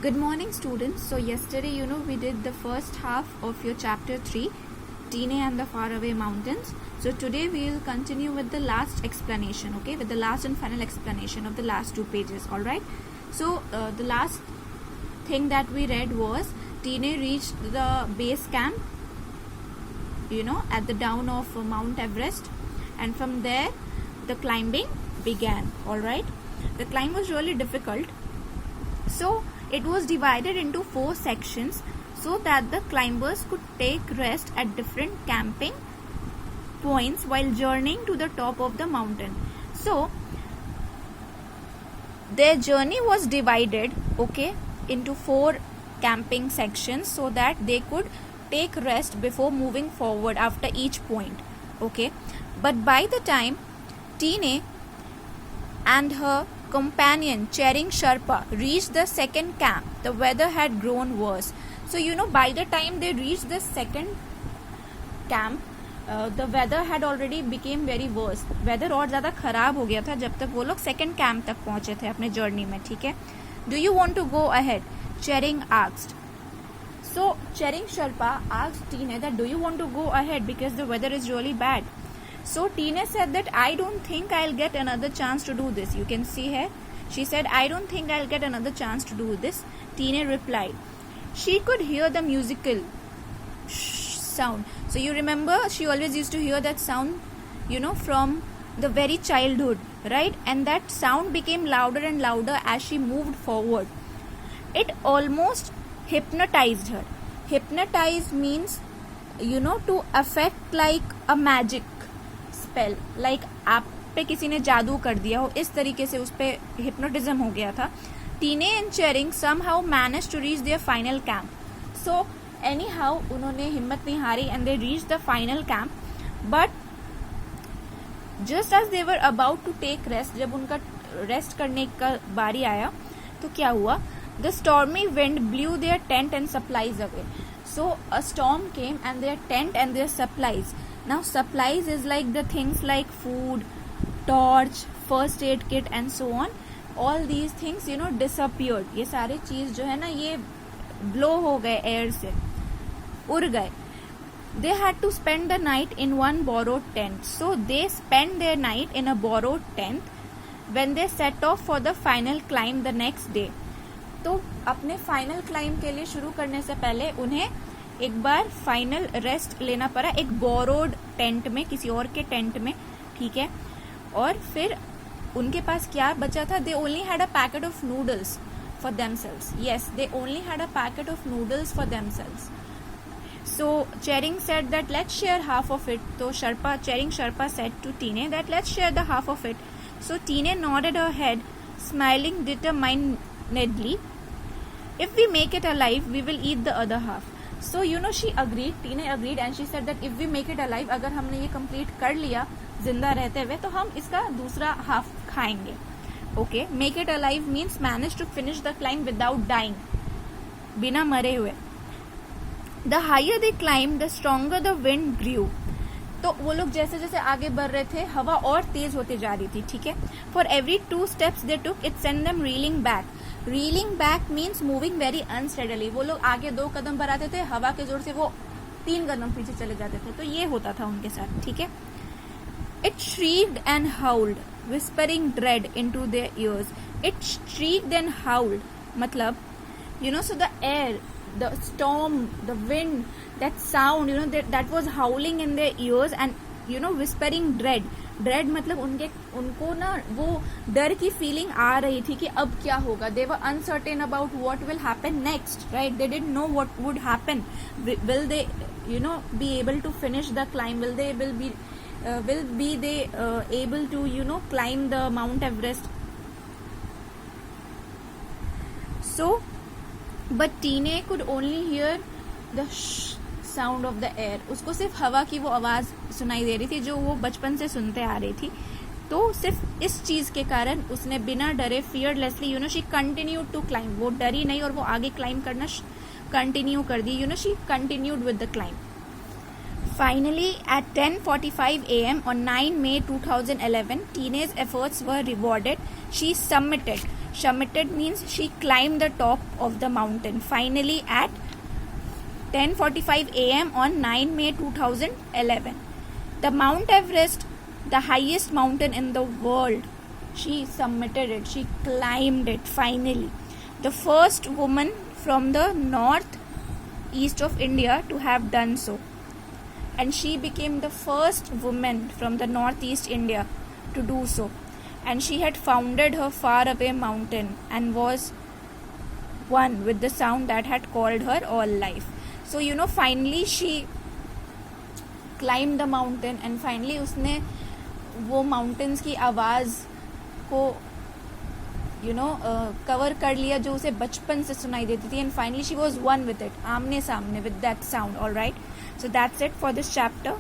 Good morning, students. So yesterday, we did the first half of your chapter 3, Tine and the Faraway Mountains. So today we will continue with the last explanation, okay, with the last and final explanation of the last 2 pages, alright. So the last thing that we read was Tine reached the base camp, at the down of Mount Everest, and from there the climbing began, alright. The climb was really difficult. So it was divided into 4 sections so that the climbers could take rest at different camping points while journeying to the top of the mountain. So their journey was divided, into 4 camping sections so that they could take rest before moving forward after each point, But by the time Tine and her companion Chering Sherpa reached the second camp, the weather had grown worse. So by the time they reached the second camp, the weather had already became very worse. Weather और ज़्यादा खराब हो गया था जब तक वो लोग second camp तक पहुँचे थे अपने journey में, ठीक है. Do you want to go ahead? Chering asked. So Chering Sherpa asked Tine that do you want to go ahead because the weather is really bad. So Tine said that I don't think I'll get another chance to do this. You can see here. She said, I don't think I'll get another chance to do this. Tine replied. She could hear the musical sound. So you remember she always used to hear that sound, from the very childhood, right? And that sound became louder and louder as she moved forward. It almost hypnotized her. Hypnotize means, to affect like a magic spell, like आप पे किसी ने जादू कर दिया हो, इस तरीके से उस पे hypnotism हो गया था. Tine and Chering somehow managed to reach their final camp. So anyhow उन्होंने हिम्मत नहीं हारी and they reached the final camp. But just as they were about to take rest, जब उनका रेस्ट करने का बारी आया तो क्या हुआ? The stormy wind blew their tent and supplies away. So a storm came and their tent and their supplies. Now supplies is like the things like food, torch, first aid kit and so on. All these things disappeared. ये सारे चीज जो है ना ये blow हो गए air से, उड़ गए. They had to spend the night in one borrowed tent. So they spent their night in a borrowed tent when they set off for the final climb the next day. तो अपने final climb के लिए शुरू करने से पहले उन्हें एक बार फाइनल रेस्ट लेना पड़ा एक बोरोड टेंट में, किसी और के टेंट में, ठीक है. और फिर उनके पास क्या बचा था? They only had a packet of noodles for themselves. Yes, they only had a packet of noodles for themselves. So Chering said that let's share half of it. तो Chering Sherpa said to Tine that let's share the half of it. So Tine nodded her head, smiling determinedly. If we make it alive, we will eat the other half. So she agreed, Tine agreed and she said that if we make it alive, अगर हमने ये complete कर लिया जिंदा रहते हुए तो हम इसका दूसरा half खाएंगे. Okay, make it alive means manage to finish the climb without dying, बिना मरे हुए. The higher they climbed, the stronger the wind grew. तो वो लोग जैसे जैसे आगे बढ़ रहे थे हवा और तेज होते जा रही थी, ठीक है. For every 2 steps they took, it sent them reeling back. Reeling back means moving very unsteadily. वो लोग आगे 2 कदम बढ़ाते थे, हवा के जोर से वो 3 कदम पीछे चले जाते थे. तो ये होता था उनके साथ, ठीक है. It shrieked and howled, whispering dread into their ears. It shrieked and howled. मतलब, so the air, the storm, the wind, that sound, that was howling in their ears and, whispering dread. Dread मतलब उनको ना वो डर की feeling आ रही थी कि अब क्या होगा. They were uncertain about what will happen next, right. They didn't know what would happen. Will they be able to finish the climb? Will be they able to climb the Mount Everest? So but टीने could only hear the sound of the air. उसको सिर्फ हवा की वो आवाज सुनाई दे रही थी जो वो बचपन से सुनते आ रही थी. तो सिर्फ इस चीज के कारण उसने बिना डरे fearlessly she continued to climb. वो डरी नहीं और वो आगे क्लाइम करना कंटिन्यू कर दी. She continued with the climb. Finally at 10:45 AM on 9 May 2011, Tine's efforts were rewarded. She submitted Summited means she climbed the top of the mountain. Finally, at 10:45 a.m. on 9 May 2011. The Mount Everest, the highest mountain in the world, she summited it. She climbed it finally. The first woman from the northeast of India to have done so. And she became the first woman from the northeast India to do so. And she had founded her faraway mountain and was one with the sound that had called her all life. So finally she climbed the mountain and finally उसने वो mountains की आवाज़ को cover कर लिया जो उसे बचपन से सुनाई देती थी. And finally she was one with it, आमने सामने with that sound. All right, so that's it for this chapter.